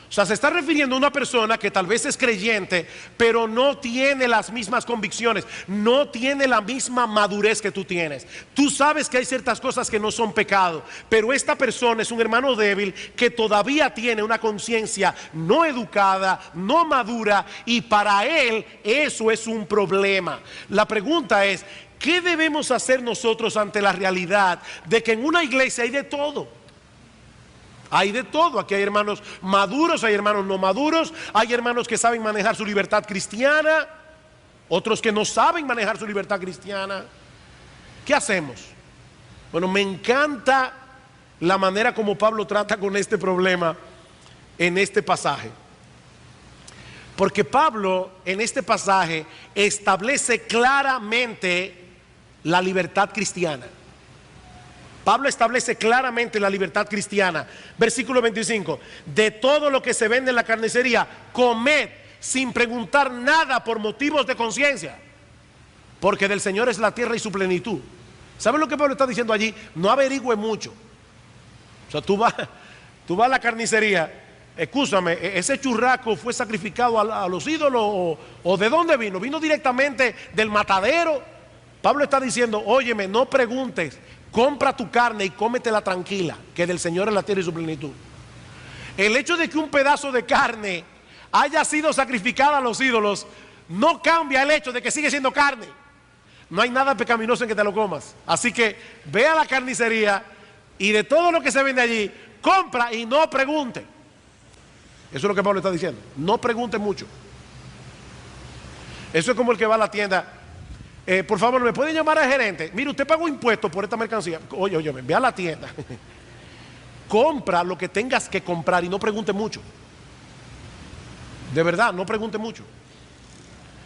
O sea, se está refiriendo a una persona que tal vez es creyente, pero no tiene las mismas convicciones, no tiene la misma madurez que tú tienes. Tú sabes que hay ciertas cosas que no son pecado, pero esta persona es un hermano débil que todavía tiene una conciencia no educada, no madura, y para él eso es un problema. La pregunta es, ¿qué debemos hacer nosotros ante la realidad de que en una iglesia hay de todo? Hay de todo. Aquí hay hermanos maduros, hay hermanos no maduros, hay hermanos que saben manejar su libertad cristiana, otros que no saben manejar su libertad cristiana. ¿Qué hacemos? Bueno, me encanta la manera como Pablo trata con este problema en este pasaje. Porque Pablo en este pasaje establece claramente la libertad cristiana. Pablo establece claramente la libertad cristiana. Versículo 25. De todo lo que se vende en la carnicería, comed sin preguntar nada por motivos de conciencia, porque del Señor es la tierra y su plenitud. ¿Saben lo que Pablo está diciendo allí? No averigüe mucho. O sea, tú vas a la carnicería. Escúchame, ¿ese churrasco fue sacrificado a los ídolos o de dónde vino? ¿Vino directamente del matadero? Pablo está diciendo, óyeme, no preguntes. Compra tu carne y cómetela tranquila, que del Señor es la tierra y su plenitud. El hecho de que un pedazo de carne haya sido sacrificada a los ídolos no cambia el hecho de que sigue siendo carne. No hay nada pecaminoso en que te lo comas. Así que ve a la carnicería y de todo lo que se vende allí, compra y no pregunte. Eso es lo que Pablo está diciendo. No pregunte mucho. Eso es como el que va a la tienda. Por favor, ¿me puede llamar al gerente? Mire, usted pagó impuestos por esta mercancía. Oye, ve a la tienda. Compra lo que tengas que comprar y no pregunte mucho. De verdad, no pregunte mucho.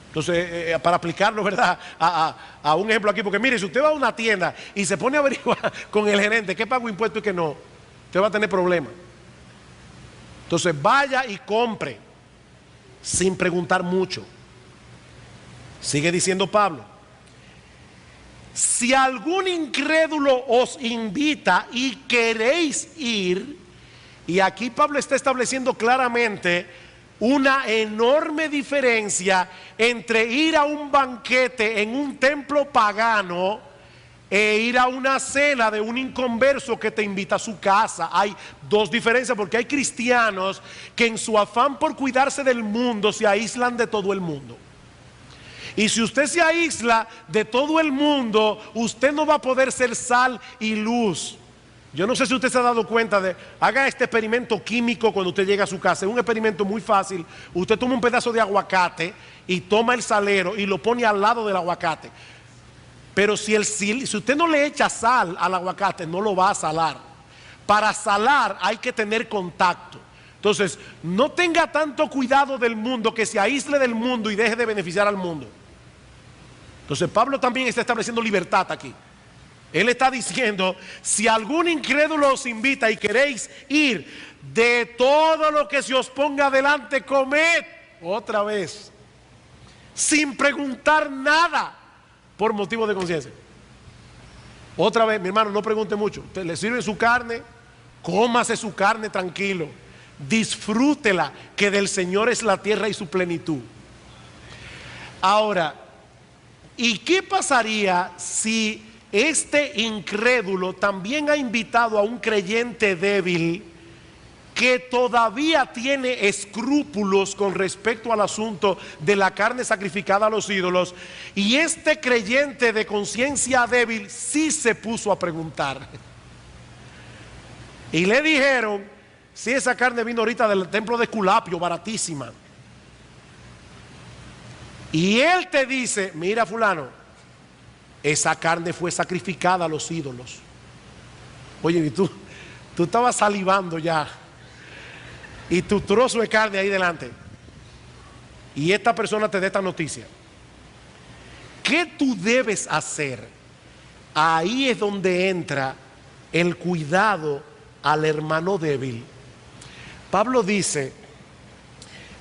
Entonces, para aplicarlo, ¿verdad? A un ejemplo aquí, porque mire, si usted va a una tienda y se pone a averiguar con el gerente qué pagó impuestos y qué no, usted va a tener problemas. Entonces, vaya y compre sin preguntar mucho. Sigue diciendo Pablo. Si algún incrédulo os invita y queréis ir, y aquí Pablo está estableciendo claramente una enorme diferencia entre ir a un banquete en un templo pagano e ir a una cena de un inconverso que te invita a su casa. Hay dos diferencias, porque hay cristianos que en su afán por cuidarse del mundo se aíslan de todo el mundo. Y si usted se aísla de todo el mundo, usted no va a poder ser sal y luz. Yo no sé si usted se ha dado cuenta haga este experimento químico cuando usted llega a su casa. Es un experimento muy fácil. Usted toma un pedazo de aguacate y toma el salero y lo pone al lado del aguacate. Pero si usted no le echa sal al aguacate, no lo va a salar. Para salar hay que tener contacto. Entonces, no tenga tanto cuidado del mundo, que se aísle del mundo y deje de beneficiar al mundo. Entonces Pablo también está estableciendo libertad aquí. Él está diciendo, si algún incrédulo os invita y queréis ir, de todo lo que se os ponga delante, comed otra vez, sin preguntar nada por motivo de conciencia. Otra vez, mi hermano, no pregunte mucho. Usted le sirve su carne, cómase su carne tranquilo, disfrútela, que del Señor es la tierra y su plenitud. Ahora, ¿y qué pasaría si este incrédulo también ha invitado a un creyente débil que todavía tiene escrúpulos con respecto al asunto de la carne sacrificada a los ídolos, y este creyente de conciencia débil sí se puso a preguntar? Y le dijeron, si esa carne vino ahorita del templo de Esculapio, baratísima. y él te dice, mira fulano, esa carne fue sacrificada a los ídolos. Oye, y tú estabas salivando ya, y tu trozo de carne ahí delante, y esta persona te da esta noticia. ¿Qué tú debes hacer? Ahí es donde entra el cuidado al hermano débil. Pablo dice,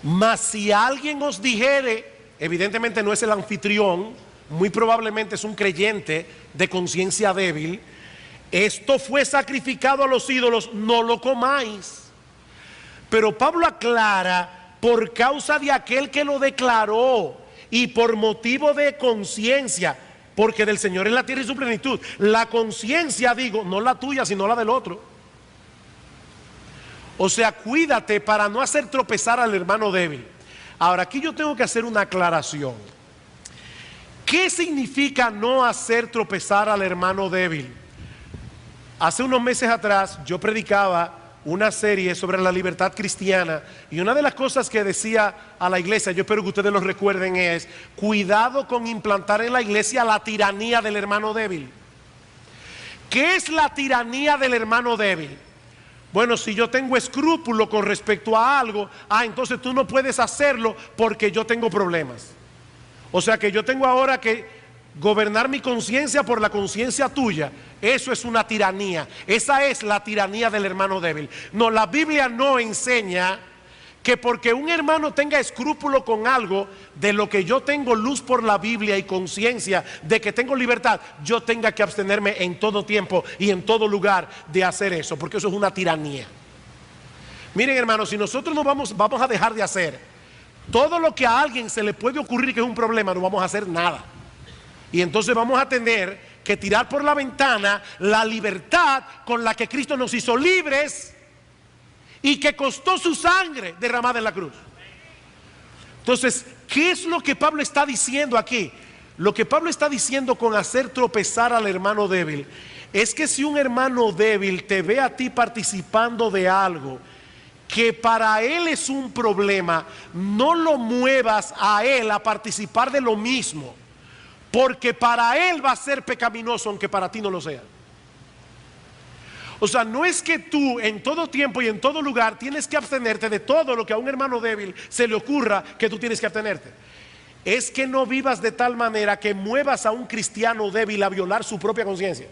mas si alguien os dijere, evidentemente no es el anfitrión, muy probablemente es un creyente de conciencia débil, esto fue sacrificado a los ídolos, no lo comáis. Pero Pablo aclara, por causa de aquel que lo declaró y por motivo de conciencia, porque del Señor es la tierra y su plenitud. La conciencia, digo, no la tuya, sino la del otro. O sea, cuídate para no hacer tropezar al hermano débil. Ahora, aquí yo tengo que hacer una aclaración. ¿Qué significa no hacer tropezar al hermano débil? Hace unos meses atrás yo predicaba una serie sobre la libertad cristiana, y una de las cosas que decía a la iglesia, yo espero que ustedes lo recuerden, es cuidado con implantar en la iglesia la tiranía del hermano débil. ¿Qué es la tiranía del hermano débil? Bueno, si yo tengo escrúpulo con respecto a algo, entonces tú no puedes hacerlo porque yo tengo problemas. O sea que yo tengo ahora que gobernar mi conciencia por la conciencia tuya. Eso es una tiranía. Esa es la tiranía del hermano débil. No, la Biblia no enseña que porque un hermano tenga escrúpulo con algo de lo que yo tengo luz por la Biblia y conciencia de que tengo libertad, yo tenga que abstenerme en todo tiempo y en todo lugar de hacer eso, porque eso es una tiranía. Miren, hermanos, si nosotros no vamos a dejar de hacer todo lo que a alguien se le puede ocurrir que es un problema, no vamos a hacer nada. Y entonces vamos a tener que tirar por la ventana la libertad con la que Cristo nos hizo libres y que costó su sangre derramada en la cruz. Entonces, ¿qué es lo que Pablo está diciendo aquí? Lo que Pablo está diciendo con hacer tropezar al hermano débil es que si un hermano débil te ve a ti participando de algo que para él es un problema, no lo muevas a él a participar de lo mismo, porque para él va a ser pecaminoso aunque para ti no lo sea. O sea, no es que tú en todo tiempo y en todo lugar tienes que abstenerte de todo lo que a un hermano débil se le ocurra que tú tienes que abstenerte. Es que no vivas de tal manera que muevas a un cristiano débil a violar su propia conciencia.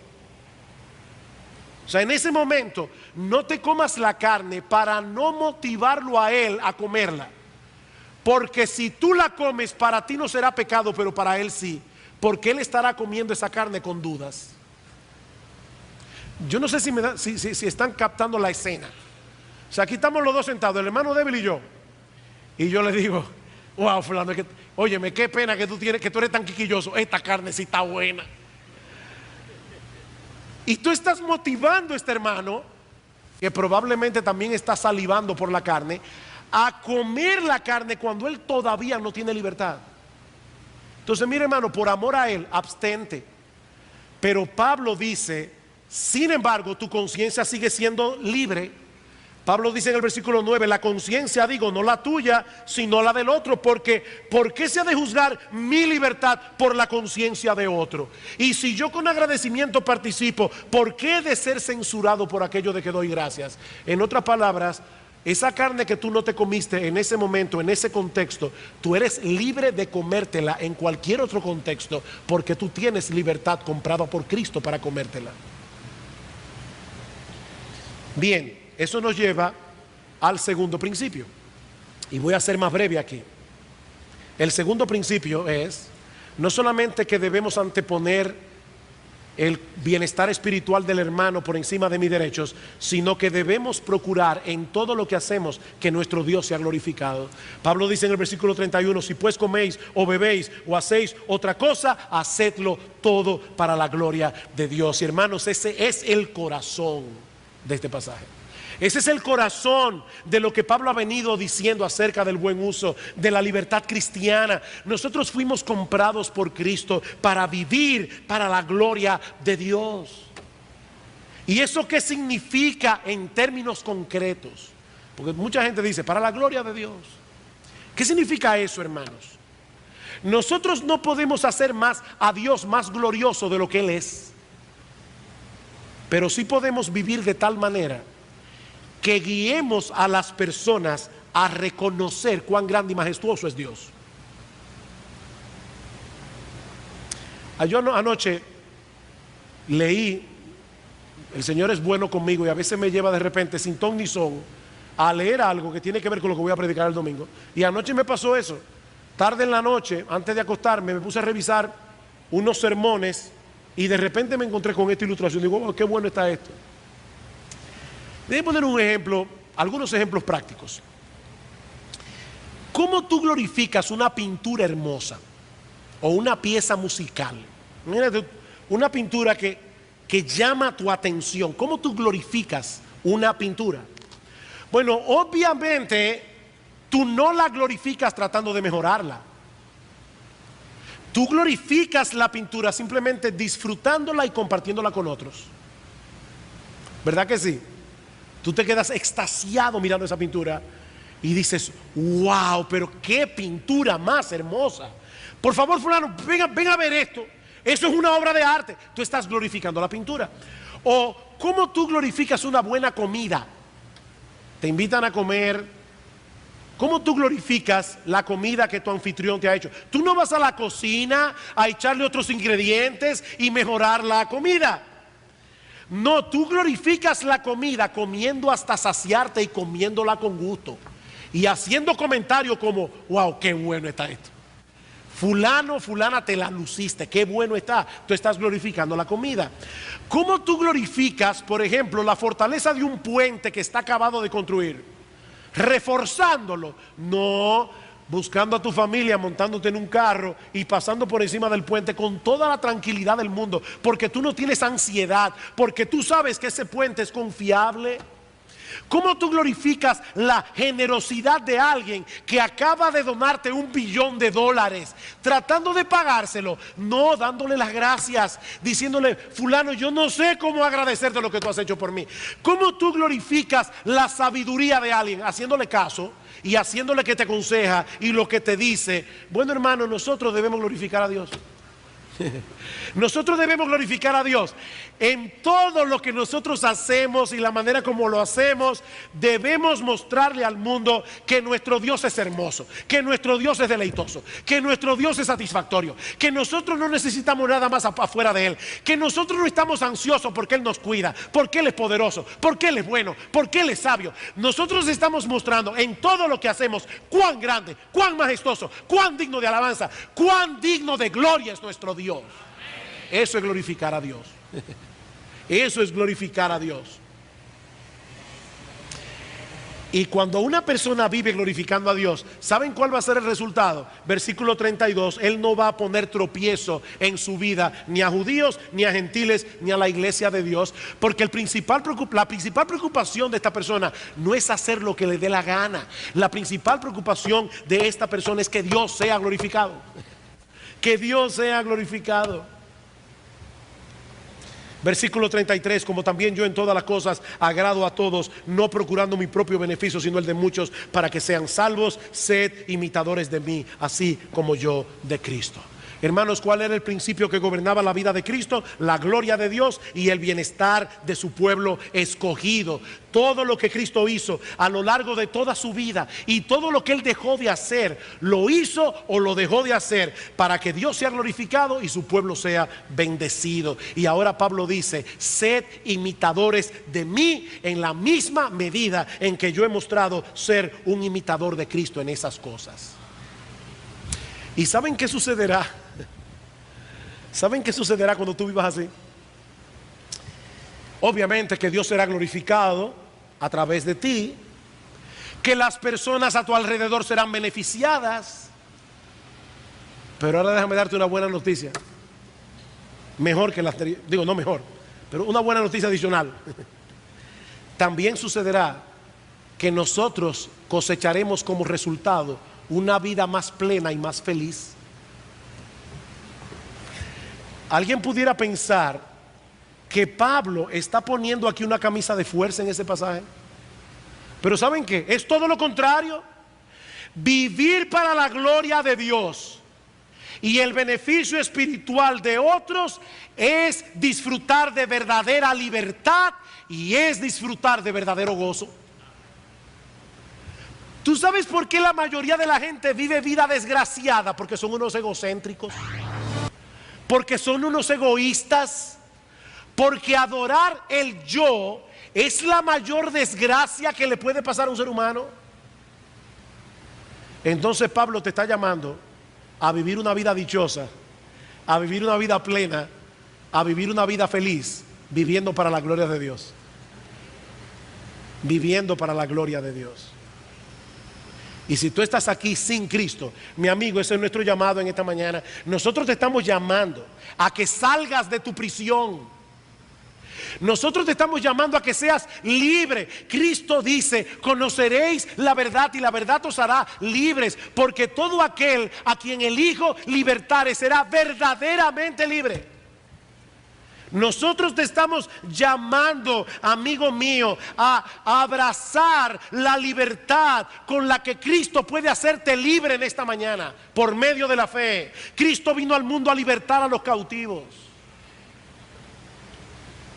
O sea, en ese momento no te comas la carne para no motivarlo a él a comerla. Porque si tú la comes, para ti no será pecado, pero para él sí. Porque él estará comiendo esa carne con dudas. Yo no sé si están captando la escena. O sea, aquí estamos los dos sentados, el hermano débil y yo. Y yo le digo, wow, fulano, óyeme, qué pena que tú eres tan quiquilloso. Esta carne sí está buena. Y tú estás motivando a este hermano, que probablemente también está salivando por la carne, a comer la carne cuando él todavía no tiene libertad. Entonces, mire, hermano, por amor a él, abstente. Pero Pablo dice, sin embargo, tu conciencia sigue siendo libre. Pablo dice en el versículo 9, la conciencia, digo, no la tuya, sino la del otro, porque ¿por qué se ha de juzgar mi libertad por la conciencia de otro? Y si yo con agradecimiento participo, ¿por qué he de ser censurado por aquello de que doy gracias? En otras palabras, esa carne que tú no te comiste en ese momento, en ese contexto, tú eres libre de comértela en cualquier otro contexto, porque tú tienes libertad comprada por Cristo para comértela. Bien, eso nos lleva al segundo principio. Y voy a ser más breve aquí. El segundo principio es, no solamente que debemos anteponer el bienestar espiritual del hermano por encima de mis derechos, sino que debemos procurar en todo lo que hacemos que nuestro Dios sea glorificado. Pablo dice en el versículo 31, si pues coméis o bebéis o hacéis otra cosa, hacedlo todo para la gloria de Dios. Y hermanos, ese es el corazón de este pasaje. Ese es el corazón de lo que Pablo ha venido diciendo acerca del buen uso de la libertad cristiana. Nosotros fuimos comprados por Cristo para vivir para la gloria de Dios. ¿Y eso qué significa en términos concretos? Porque mucha gente dice, para la gloria de Dios. ¿Qué significa eso, hermanos? Nosotros no podemos hacer más a Dios más glorioso de lo que Él es, pero sí podemos vivir de tal manera que guiemos a las personas a reconocer cuán grande y majestuoso es Dios. Yo anoche leí, el Señor es bueno conmigo y a veces me lleva de repente sin ton ni son a leer algo que tiene que ver con lo que voy a predicar el domingo. Y anoche me pasó eso. Tarde en la noche, antes de acostarme, me puse a revisar unos sermones y de repente me encontré con esta ilustración. Digo, oh, qué bueno está esto. Déjame poner un ejemplo, algunos ejemplos prácticos. ¿Cómo tú glorificas una pintura hermosa o una pieza musical? Mírate, una pintura que llama tu atención. ¿Cómo tú glorificas una pintura? Bueno, obviamente tú no la glorificas tratando de mejorarla. Tú glorificas la pintura simplemente disfrutándola y compartiéndola con otros. ¿Verdad que sí? Tú te quedas extasiado mirando esa pintura y dices, wow, pero qué pintura más hermosa. Por favor, fulano, ven a ver esto. Eso es una obra de arte. Tú estás glorificando la pintura. O ¿cómo tú glorificas una buena comida? Te invitan a comer. ¿Cómo tú glorificas la comida que tu anfitrión te ha hecho? Tú no vas a la cocina a echarle otros ingredientes y mejorar la comida. No, tú glorificas la comida comiendo hasta saciarte y comiéndola con gusto. Y haciendo comentarios como, wow, qué bueno está esto. Fulano, fulana, te la luciste, qué bueno está. Tú estás glorificando la comida. ¿Cómo tú glorificas, por ejemplo, la fortaleza de un puente que está acabado de construir? Reforzándolo. No, buscando a tu familia, montándote en un carro y pasando por encima del puente con toda la tranquilidad del mundo, porque tú no tienes ansiedad, porque tú sabes que ese puente es confiable. ¿Cómo tú glorificas la generosidad de alguien que acaba de donarte $1 billón, tratando de pagárselo? No, dándole las gracias, diciéndole, fulano, yo no sé cómo agradecerte lo que tú has hecho por mí. ¿Cómo tú glorificas la sabiduría de alguien? Haciéndole caso y haciéndole que te aconseja y lo que te dice. Bueno, hermano, nosotros debemos glorificar a Dios. Nosotros debemos glorificar a Dios en todo lo que nosotros hacemos y la manera como lo hacemos. Debemos mostrarle al mundo que nuestro Dios es hermoso, que nuestro Dios es deleitoso, que nuestro Dios es satisfactorio, que nosotros no necesitamos nada más afuera de Él, que nosotros no estamos ansiosos porque Él nos cuida, porque Él es poderoso, porque Él es bueno, porque Él es sabio. Nosotros estamos mostrando en todo lo que hacemos cuán grande, cuán majestuoso, cuán digno de alabanza, cuán digno de gloria es nuestro Dios. Eso es glorificar a Dios. Eso es glorificar a Dios. Y cuando una persona vive glorificando a Dios, ¿saben cuál va a ser el resultado? Versículo 32, Él no va a poner tropiezo en su vida, ni a judíos, ni a gentiles, ni a la iglesia de Dios. Porque la principal preocupación de esta persona no es hacer lo que le dé la gana. La principal preocupación de esta persona es que Dios sea glorificado. Que Dios sea glorificado. Versículo 33, como también yo en todas las cosas agrado a todos, no procurando mi propio beneficio, sino el de muchos, para que sean salvos. Sed imitadores de mí, así como yo de Cristo. Hermanos, ¿cuál era el principio que gobernaba la vida de Cristo? La gloria de Dios y el bienestar de su pueblo escogido. Todo lo que Cristo hizo a lo largo de toda su vida y todo lo que Él dejó de hacer, lo hizo o lo dejó de hacer para que Dios sea glorificado y su pueblo sea bendecido. Y ahora Pablo dice, sed imitadores de mí en la misma medida en que yo he mostrado ser un imitador de Cristo en esas cosas. ¿Y saben qué sucederá? ¿Saben qué sucederá cuando tú vivas así? Obviamente que Dios será glorificado a través de ti, que las personas a tu alrededor serán beneficiadas. Pero ahora déjame darte una buena noticia. Mejor que la anterior, digo no mejor, pero una buena noticia adicional. También sucederá que nosotros cosecharemos como resultado una vida más plena y más feliz. Alguien pudiera pensar que Pablo está poniendo aquí una camisa de fuerza en ese pasaje, pero ¿saben qué? Es todo lo contrario. Vivir para la gloria de Dios Y el beneficio espiritual de otros es disfrutar de verdadera libertad y es disfrutar de verdadero gozo. ¿Tú sabes por qué la mayoría de la gente vive vida desgraciada? Porque son unos egocéntricos, porque son unos egoístas, porque adorar el yo es la mayor desgracia que le puede pasar a un ser humano. Entonces Pablo te está llamando a vivir una vida dichosa, a vivir una vida plena, a vivir una vida feliz, viviendo para la gloria de Dios. Viviendo para la gloria de Dios. Y si tú estás aquí sin Cristo, mi amigo, ese es nuestro llamado en esta mañana. Nosotros te estamos llamando a que salgas de tu prisión. Nosotros te estamos llamando a que seas libre. Cristo dice: conoceréis la verdad y la verdad os hará libres, porque todo aquel a quien el Hijo libertare será verdaderamente libre. Nosotros te estamos llamando, amigo mío, a abrazar la libertad con la que Cristo puede hacerte libre en esta mañana por medio de la fe. Cristo vino al mundo a libertar a los cautivos.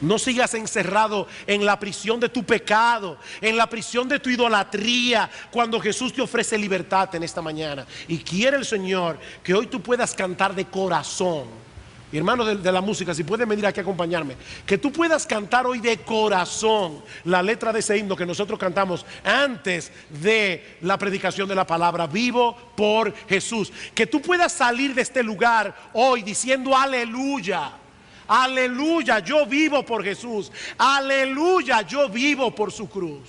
No sigas encerrado en la prisión de tu pecado, en la prisión de tu idolatría, cuando Jesús te ofrece libertad en esta mañana. Y quiere el Señor que hoy tú puedas cantar de corazón. Mi hermano de la música, si pueden venir aquí a acompañarme, que tú puedas cantar hoy de corazón la letra de ese himno que nosotros cantamos antes de la predicación de la palabra: vivo por Jesús. Que tú puedas salir de este lugar hoy diciendo: aleluya, aleluya, yo vivo por Jesús, aleluya, yo vivo por su cruz.